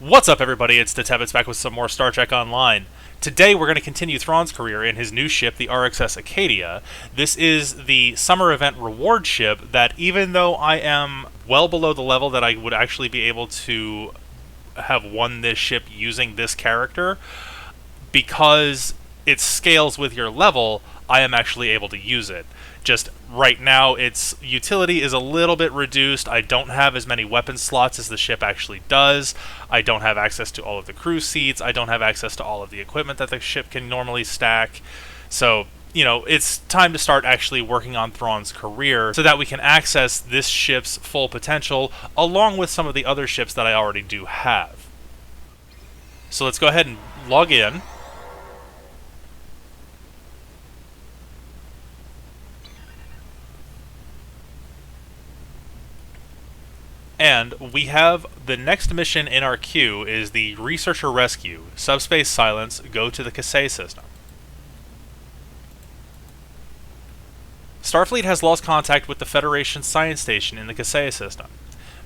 What's up, everybody? It's the Tebits back with some more Star Trek Online. Today, we're going to continue Thrawn's career in his new ship, the RXS Acadia. This is the summer event reward ship that, even though I am well below the level that I would actually be able to have won this ship using this character, because it scales with your level, I am actually able to use it. Just right now, its utility is a little bit reduced. I don't have as many weapon slots as the ship actually does. I don't have access to all of the crew seats. I don't have access to all of the equipment that the ship can normally stack. So, it's time to start actually working on Thrawn's career so that we can access this ship's full potential along with some of the other ships that I already do have. So let's go ahead and log in. And we have the next mission in our queue is the Researcher Rescue. Subspace Silence, go to the Kasei system. Starfleet has lost contact with the Federation science station in the Kasei system.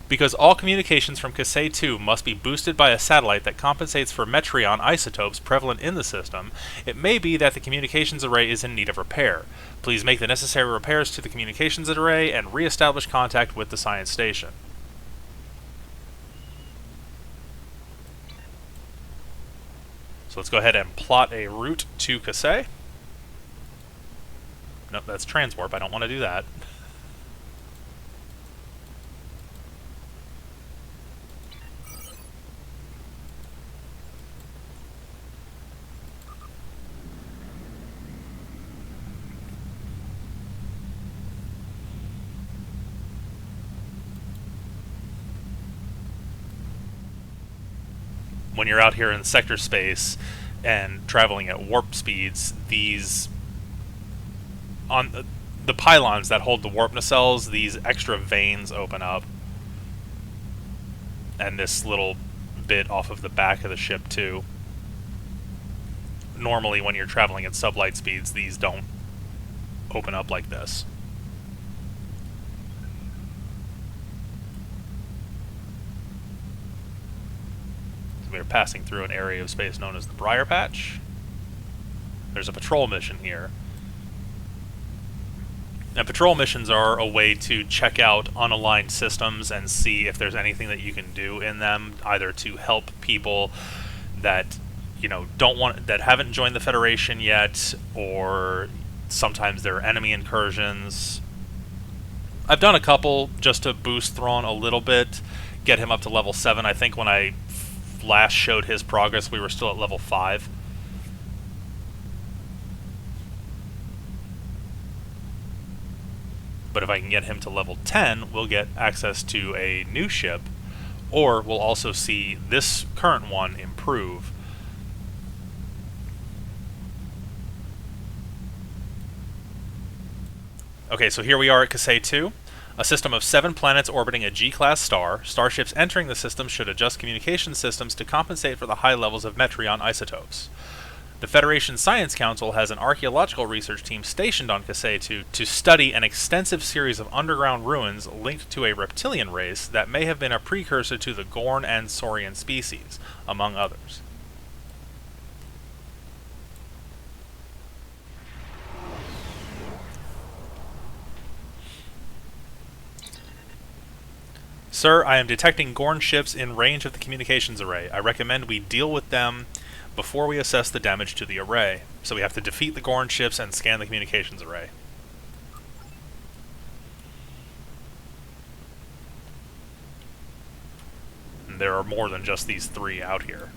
Because all communications from Kasei 2 must be boosted by a satellite that compensates for Metreon isotopes prevalent in the system, it may be that the communications array is in need of repair. Please make the necessary repairs to the communications array and re-establish contact with the science station. So let's go ahead and plot a route to Kasei. Nope, that's transwarp. I don't want to do that. When you're out here in sector space and traveling at warp speeds, these on the pylons that hold the warp nacelles, these extra veins open up, and this little bit off of the back of the ship too. Normally, when you're traveling at sublight speeds, these don't open up like this. We're passing through an area of space known as the Briar Patch. There's a patrol mission here. And patrol missions are a way to check out unaligned systems and see if there's anything that you can do in them, either to help people that that haven't joined the Federation yet, or sometimes they're enemy incursions. I've done a couple just to boost Thrawn a little bit, get him up to level 7. I think when I last showed his progress, we were still at level 5. But if I can get him to level 10, we'll get access to a new ship, or we'll also see this current one improve. Okay, so here we are at Kasei 2. A system of 7 planets orbiting a G-class star. Starships entering the system should adjust communication systems to compensate for the high levels of Metreon isotopes. The Federation Science Council has an archaeological research team stationed on Kasei 2 to study an extensive series of underground ruins linked to a reptilian race that may have been a precursor to the Gorn and Saurian species, among others. Sir, I am detecting Gorn ships in range of the communications array. I recommend we deal with them before we assess the damage to the array. So we have to defeat the Gorn ships and scan the communications array. And there are more than just these 3 out here.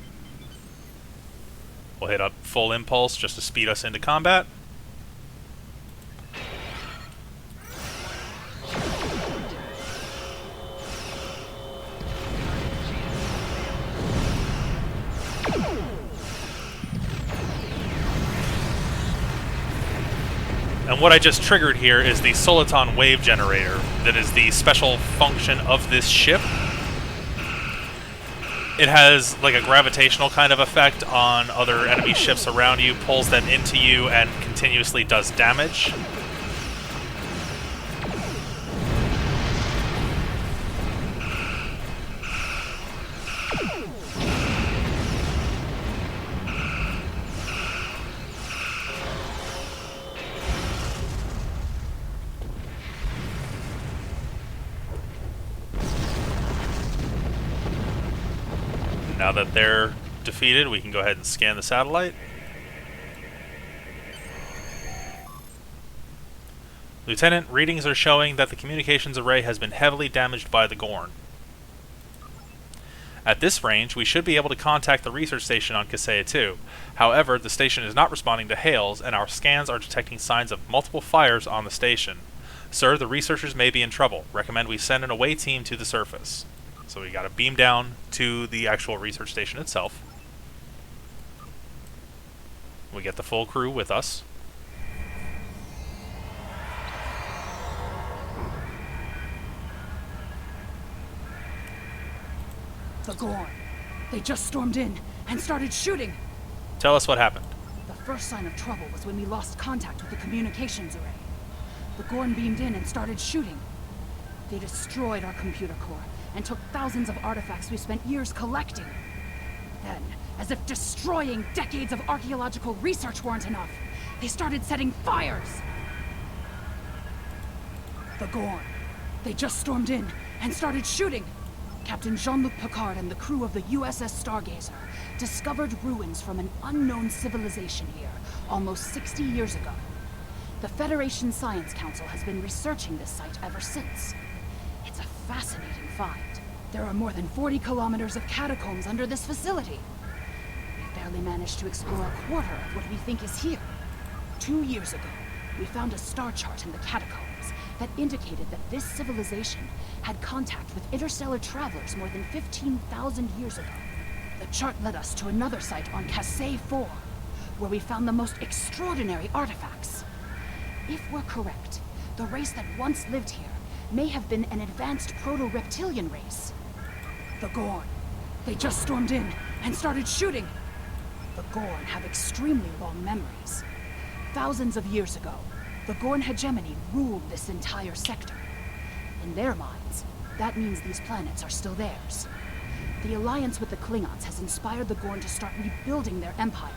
We'll hit up full impulse just to speed us into combat. And what I just triggered here is the Soliton Wave Generator. That is the special function of this ship. It has like a gravitational kind of effect on other enemy ships around you, pulls them into you, and continuously does damage. Now that they're defeated, we can go ahead and scan the satellite. Lieutenant, readings are showing that the communications array has been heavily damaged by the Gorn. At this range, we should be able to contact the research station on Kaseya 2. However, the station is not responding to hails, and our scans are detecting signs of multiple fires on the station. Sir, the researchers may be in trouble. Recommend we send an away team to the surface. So we gotta beam down to the actual research station itself. We get the full crew with us. The Gorn. They just stormed in and started shooting. Tell us what happened. The first sign of trouble was when we lost contact with the communications array. The Gorn beamed in and started shooting. They destroyed our computer core and took thousands of artifacts we spent years collecting. Then, as if destroying decades of archaeological research weren't enough, they started setting fires. The Gorn. They just stormed in and started shooting. Captain Jean-Luc Picard and the crew of the USS Stargazer discovered ruins from an unknown civilization here almost 60 years ago. The Federation Science Council has been researching this site ever since. It's a fascinating find. There are more than 40 kilometers of catacombs under this facility. We barely managed to explore a quarter of what we think is here. 2 years ago, we found a star chart in the catacombs that indicated that this civilization had contact with interstellar travelers more than 15,000 years ago. The chart led us to another site on Kaseya 4, where we found the most extraordinary artifacts. If we're correct, the race that once lived here may have been an advanced proto-reptilian race. The Gorn. They just stormed in and started shooting. The Gorn have extremely long memories. Thousands of years ago, the Gorn hegemony ruled this entire sector. In their minds, that means these planets are still theirs. The alliance with the Klingons has inspired the Gorn to start rebuilding their empire.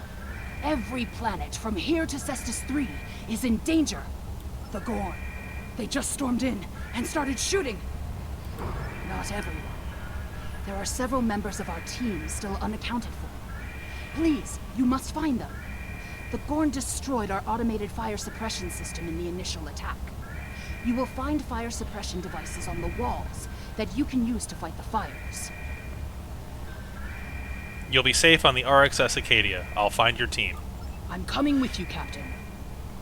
Every planet from here to Cestus 3 is in danger. The Gorn. They just stormed in and started shooting. Not everyone. There are several members of our team still unaccounted for. Please, you must find them. The Gorn destroyed our automated fire suppression system in the initial attack. You will find fire suppression devices on the walls that you can use to fight the fires. You'll be safe on the RXS Acadia. I'll find your team. I'm coming with you, Captain.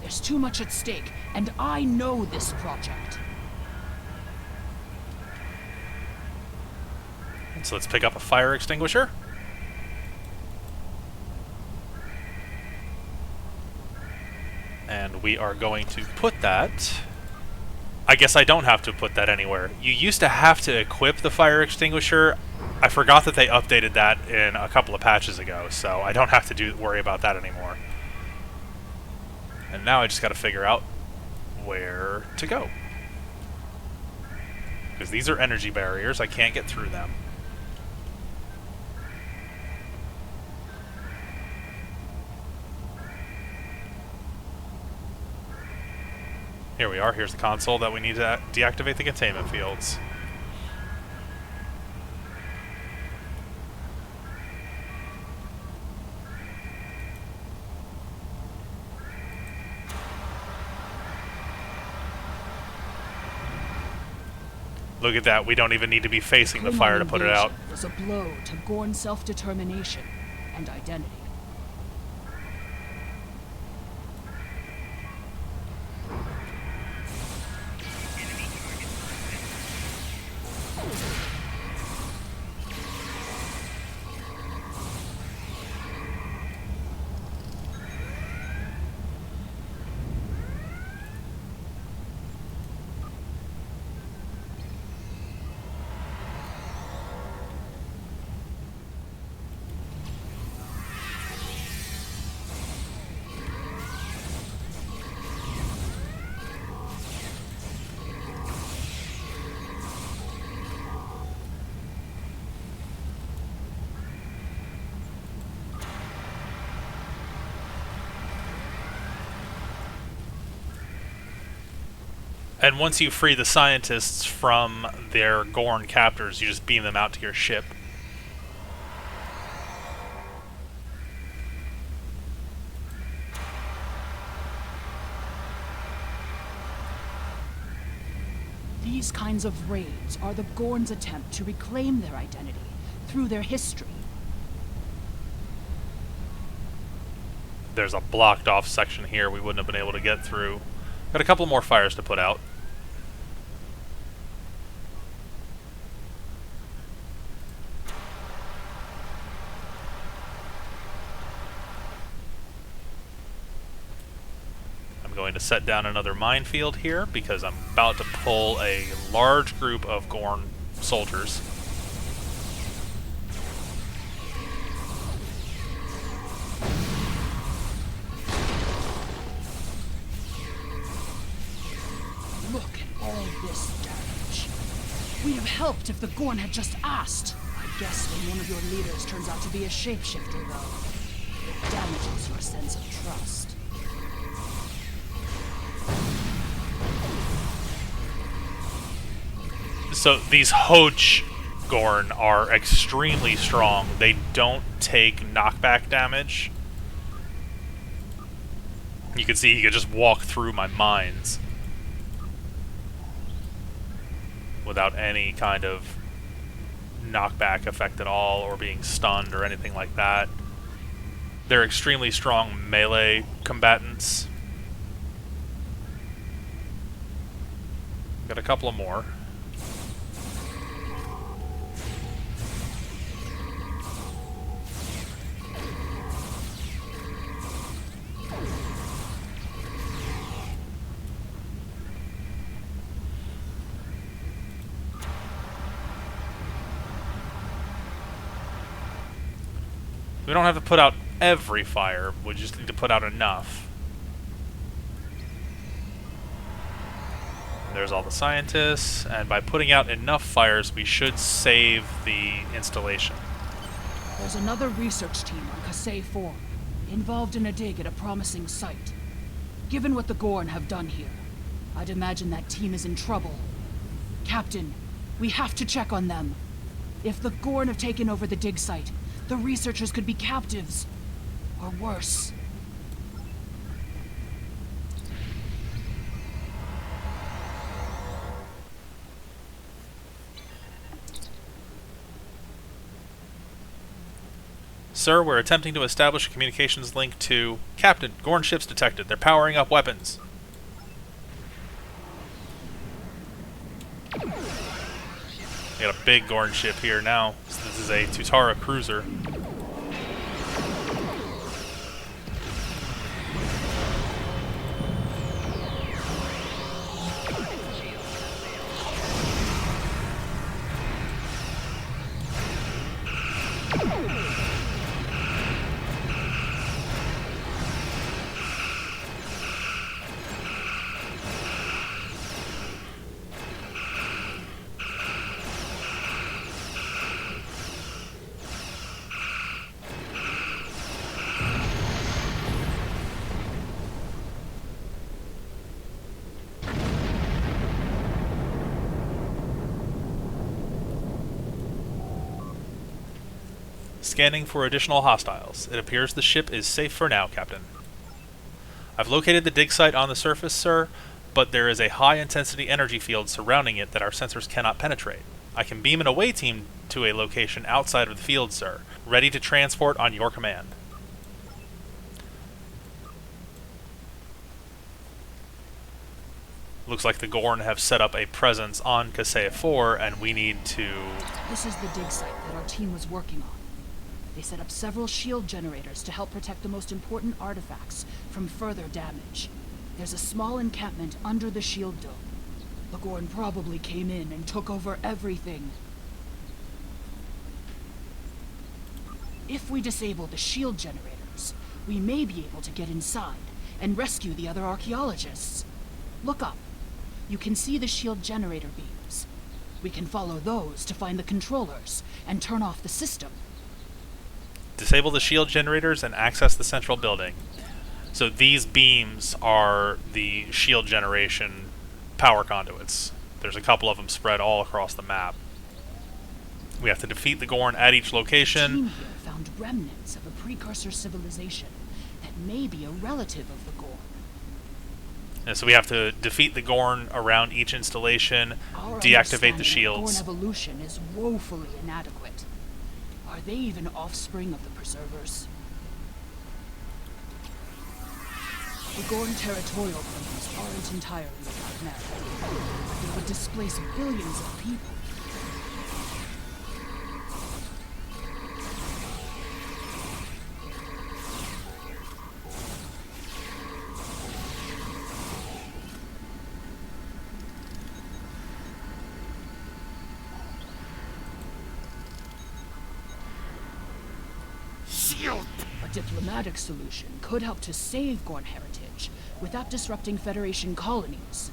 There's too much at stake, and I know this project. So let's pick up a fire extinguisher. And we are going to put that... I guess I don't have to put that anywhere. You used to have to equip the fire extinguisher. I forgot that they updated that in a couple of patches ago, so I don't have to worry about that anymore. And now I just got to figure out where to go. Because these are energy barriers, I can't get through them. Here we are, here's the console that we need to deactivate the containment fields. Look at that, we don't even need to be facing the fire to put it out. Was a blow to Gorn self-determination and identity. And once you free the scientists from their Gorn captors, you just beam them out to your ship. These kinds of raids are the Gorn's attempt to reclaim their identity through their history. There's a blocked off section here we wouldn't have been able to get through. Got a couple more fires to put out. I'm going to set down another minefield here because I'm about to pull a large group of Gorn soldiers. Look at all this damage. We'd have helped if the Gorn had just asked. I guess when one of your leaders turns out to be a shapeshifter, though, it damages your sense of trust. So these Hodge Gorn are extremely strong. They don't take knockback damage. You can see he could just walk through my mines without any kind of knockback effect at all, or being stunned or anything like that. They're extremely strong melee combatants. Got a couple of more. We don't have to put out every fire, we just need to put out enough. There's all the scientists, and by putting out enough fires, we should save the installation. There's another research team on Kasei 4, involved in a dig at a promising site. Given what the Gorn have done here, I'd imagine that team is in trouble. Captain, we have to check on them. If the Gorn have taken over the dig site, the researchers could be captives. Or worse. Sir, we're attempting to establish a communications link to... Captain, Gorn ships detected. They're powering up weapons. We got a big Gorn ship here now. So this is a Tutara cruiser. Scanning for additional hostiles. It appears the ship is safe for now, Captain. I've located the dig site on the surface, sir, but there is a high-intensity energy field surrounding it that our sensors cannot penetrate. I can beam an away team to a location outside of the field, sir, ready to transport on your command. Looks like the Gorn have set up a presence on Kasei 4, and we need to... This is the dig site that our team was working on. They set up several shield generators to help protect the most important artifacts from further damage. There's a small encampment under the shield dome. The Gorn probably came in and took over everything. If we disable the shield generators, we may be able to get inside and rescue the other archaeologists. Look up. You can see the shield generator beams. We can follow those to find the controllers and turn off the system. Disable the shield generators and access the central building. So these beams are the shield generation power conduits. There's a couple of them spread all across the map. We have to defeat the Gorn at each location. The team here found remnants of a precursor civilization that may be a relative of the Gorn. And so we have to defeat the Gorn around each installation, Our deactivate the understanding of shields. Gorn evolution is woefully inadequate. Are they even offspring of the Preservers? The Gorn territorial claims aren't entirely without merit. They would displace billions of people. A diplomatic solution could help to save Gorn heritage without disrupting Federation colonies.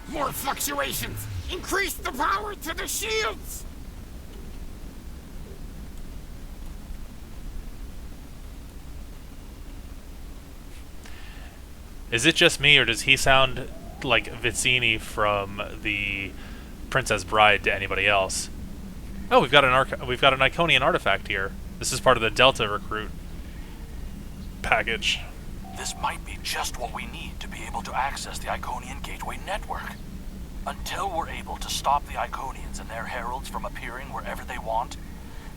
More fluctuations! Increase the power to the shields! Is it just me, or does he sound like Vizzini from the Princess Bride to anybody else? Oh, we've got an Iconian artifact here. This is part of the Delta recruit package. This might be just what we need to be able to access the Iconian Gateway network. Until we're able to stop the Iconians and their heralds from appearing wherever they want,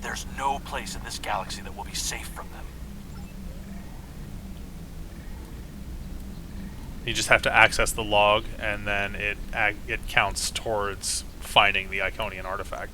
there's no place in this galaxy that will be safe from them. You just have to access the log, and then it counts towards finding the Iconian artifact.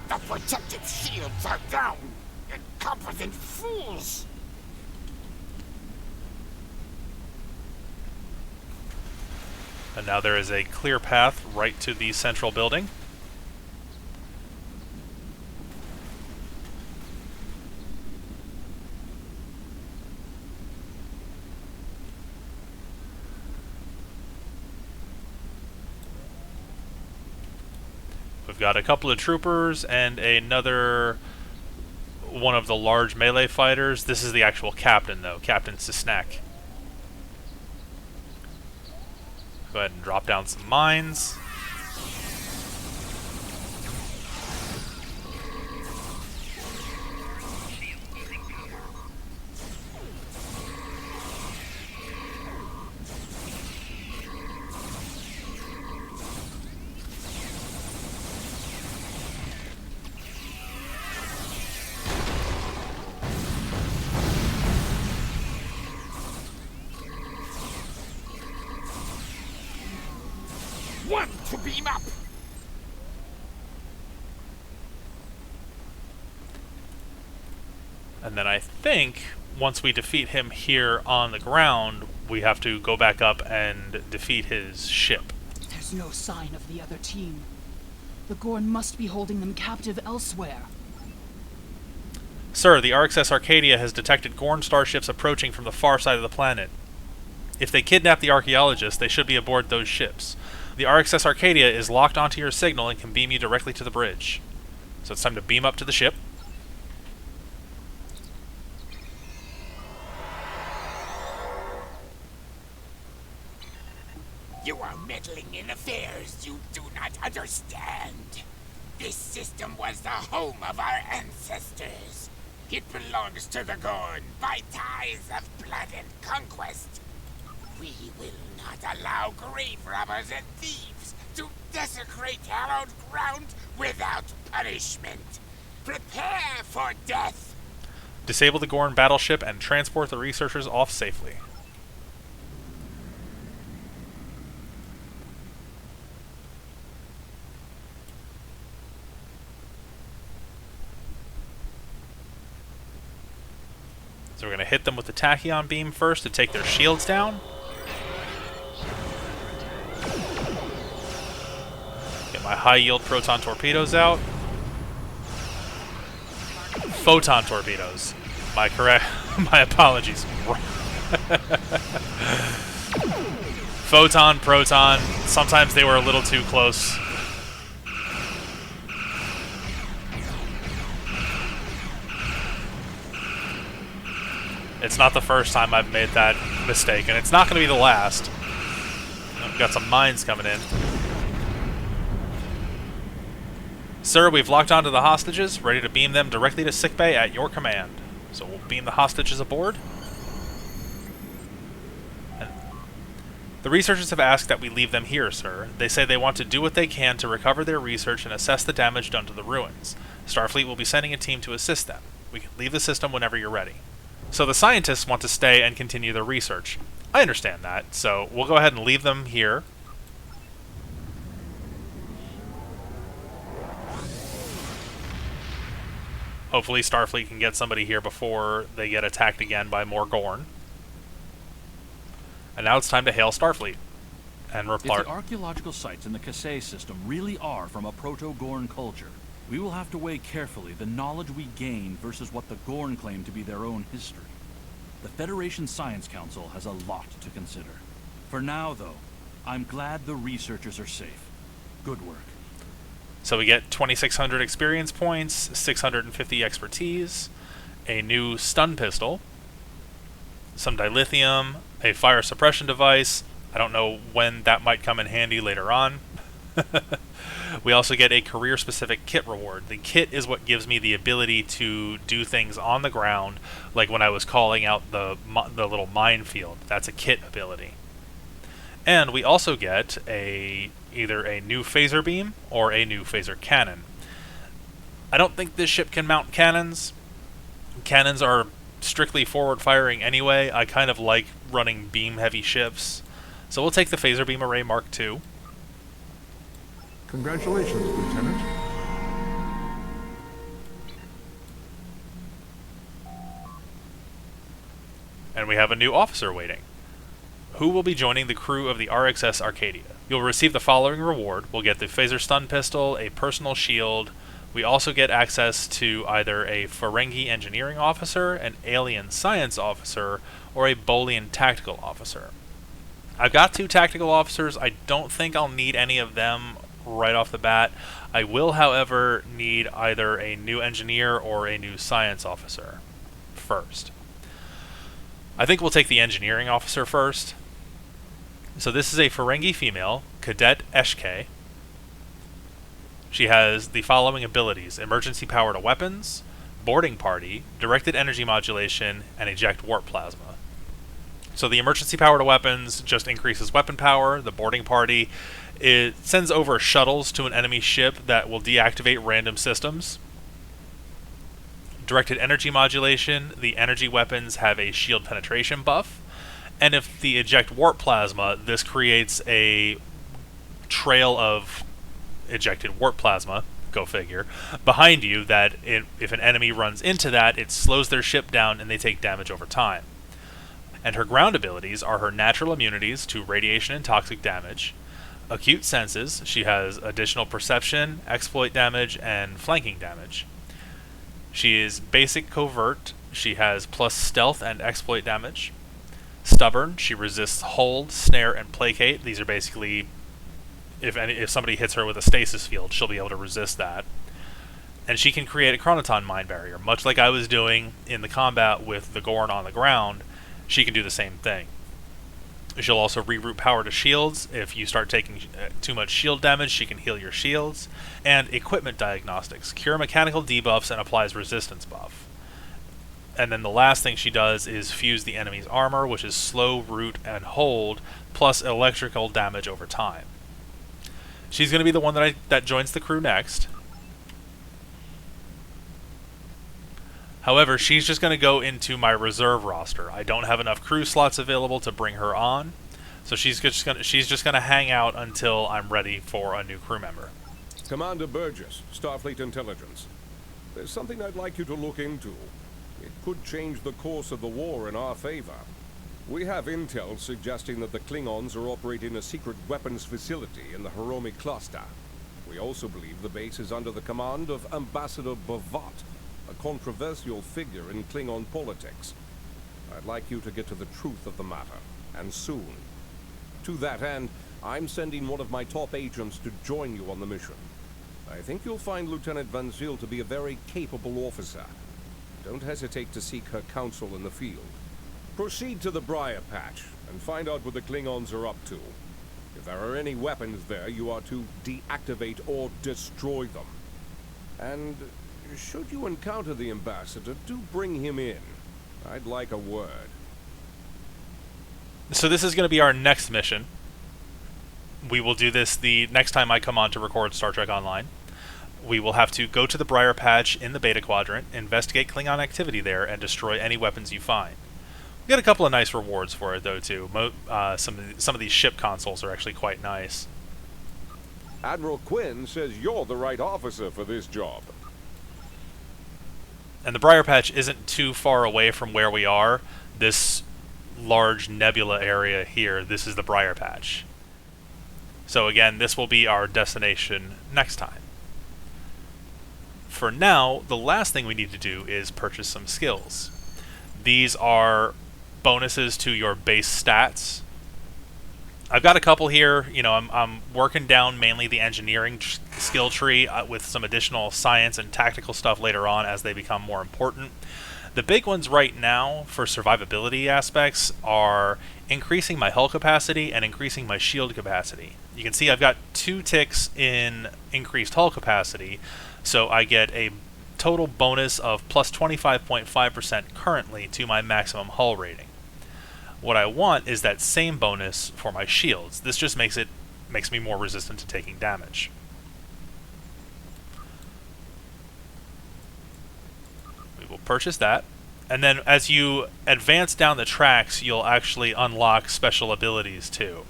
The protective shields are down! Incompetent fools! And now there is a clear path right to the central building. We've got a couple of troopers and another one of the large melee fighters. This is the actual captain, though, Captain Cisnak. Go ahead and drop down some mines. One to beam up! And then I think once we defeat him here on the ground, we have to go back up and defeat his ship. There's no sign of the other team. The Gorn must be holding them captive elsewhere. Sir, the RxS Arcadia has detected Gorn starships approaching from the far side of the planet. If they kidnap the archaeologists, they should be aboard those ships. The RxS Arcadia is locked onto your signal and can beam you directly to the bridge. So it's time to beam up to the ship. You are meddling in affairs you do not understand. This system was the home of our ancestors. It belongs to the Gorn by ties of blood and conquest. We will not allow grave robbers and thieves to desecrate hallowed ground without punishment. Prepare for death! Disable the Gorn battleship and transport the researchers off safely. So we're going to hit them with the tachyon beam first to take their shields down. Get my high-yield proton torpedoes out. Photon torpedoes. My apologies. Photon, proton. Sometimes they were a little too close. It's not the first time I've made that mistake, and it's not going to be the last. We've got some mines coming in. Sir, we've locked onto the hostages, ready to beam them directly to sickbay at your command. So we'll beam the hostages aboard. And the researchers have asked that we leave them here, sir. They say they want to do what they can to recover their research and assess the damage done to the ruins. Starfleet will be sending a team to assist them. We can leave the system whenever you're ready. So the scientists want to stay and continue their research. I understand that, so we'll go ahead and leave them here. Hopefully Starfleet can get somebody here before they get attacked again by more Gorn. And now it's time to hail Starfleet. And report. If the archaeological sites in the Kasei system really are from a proto-Gorn culture, we will have to weigh carefully the knowledge we gain versus what the Gorn claim to be their own history. The Federation Science Council has a lot to consider. For now, though, I'm glad the researchers are safe. Good work. So we get 2,600 experience points, 650 expertise, a new stun pistol, some dilithium, a fire suppression device. I don't know when that might come in handy later on. We also get a career-specific kit reward. The kit is what gives me the ability to do things on the ground, like when I was calling out the little minefield. That's a kit ability. And we also get either a new phaser beam or a new phaser cannon. I don't think this ship can mount cannons. Cannons are strictly forward-firing anyway. I kind of like running beam-heavy ships. So we'll take the phaser beam array Mark II. Congratulations, Lieutenant. And we have a new officer waiting. Who will be joining the crew of the RXS Arcadia? You'll receive the following reward. We'll get the phaser stun pistol, a personal shield. We also get access to either a Ferengi engineering officer, an alien science officer, or a Bolian tactical officer. I've got 2 tactical officers. I don't think I'll need any of them right off the bat. I will, however, need either a new engineer or a new science officer first. I think we'll take the engineering officer first. So this is a Ferengi female, Cadet Eshke. She has the following abilities: emergency power to weapons, boarding party, directed energy modulation, and eject warp plasma. So the emergency power to weapons just increases weapon power. The boarding party, it sends over shuttles to an enemy ship that will deactivate random systems. Directed energy modulation, the energy weapons have a shield penetration buff. And if the eject warp plasma, this creates a trail of ejected warp plasma, go figure, behind you that if an enemy runs into that, it slows their ship down and they take damage over time. And her ground abilities are her natural immunities to radiation and toxic damage, acute senses. She has additional perception, exploit damage, and flanking damage. She is basic covert. She has plus stealth and exploit damage. Stubborn. She resists hold, snare, and placate. These are basically, if somebody hits her with a stasis field, she'll be able to resist that. And she can create a chronoton mine barrier, much like I was doing in the combat with the Gorn on the ground. She can do the same thing. She'll also reroute power to shields. If you start taking too much shield damage, she can heal your shields. And equipment diagnostics. Cure mechanical debuffs and applies resistance buff. And then the last thing she does is fuse the enemy's armor, which is slow, root, and hold, plus electrical damage over time. She's going to be the one that joins the crew next. However, she's just going to go into my reserve roster. I don't have enough crew slots available to bring her on, so she's just going to hang out until I'm ready for a new crew member. Commander Burgess, Starfleet Intelligence. There's something I'd like you to look into. It could change the course of the war in our favor. We have intel suggesting that the Klingons are operating a secret weapons facility in the Hiromi cluster. We also believe the base is under the command of Ambassador Bavat, a controversial figure in Klingon politics. I'd like you to get to the truth of the matter, and soon. To that end, I'm sending one of my top agents to join you on the mission. I think you'll find Lieutenant Van Zyl to be a very capable officer. Don't hesitate to seek her counsel in the field. Proceed to the Briar Patch and find out what the Klingons are up to. If there are any weapons there, you are to deactivate or destroy them. And should you encounter the Ambassador, do bring him in. I'd like a word. So this is going to be our next mission. We will do this the next time I come on to record Star Trek Online. We will have to go to the Briar Patch in the Beta Quadrant, investigate Klingon activity there, and destroy any weapons you find. We got a couple of nice rewards for it, though, too. Some of these ship consoles are actually quite nice. Admiral Quinn says you're the right officer for this job. And the Briar Patch isn't too far away from where we are. This large nebula area here, this is the Briar Patch. So again, this will be our destination next time. For now, the last thing we need to do is purchase some skills. These are bonuses to your base stats. I've got a couple here. You know, I'm working down mainly the engineering skill tree with some additional science and tactical stuff later on as they become more important. The big ones right now for survivability aspects are increasing my hull capacity and increasing my shield capacity. You can see I've got 2 ticks in increased hull capacity, so I get a total bonus of plus 25.5% currently to my maximum hull rating. What I want is that same bonus for my shields. This just makes me more resistant to taking damage. We will purchase that, and then as you advance down the tracks, you'll actually unlock special abilities too.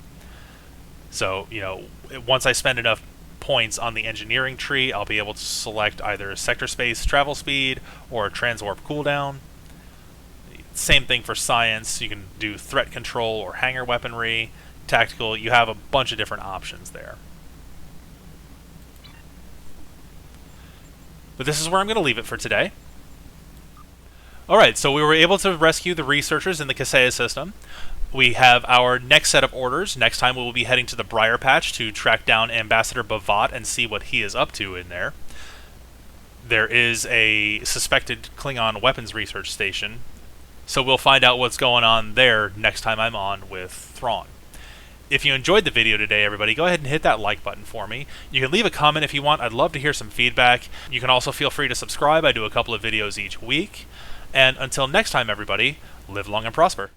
So, you know, once I spend enough points on the engineering tree, I'll be able to select either sector space travel speed or transwarp cooldown. Same thing for science. You can do threat control or hangar weaponry, tactical. You have a bunch of different options there. But this is where I'm going to leave it for today. Alright, so we were able to rescue the researchers in the Kaseya system. We have our next set of orders. Next time we will be heading to the Briar Patch to track down Ambassador Bavat and see what he is up to in there. There is a suspected Klingon weapons research station, so we'll find out what's going on there next time I'm on with Thrawn. If you enjoyed the video today, everybody, go ahead and hit that like button for me. You can leave a comment if you want. I'd love to hear some feedback. You can also feel free to subscribe. I do a couple of videos each week. And until next time, everybody, live long and prosper.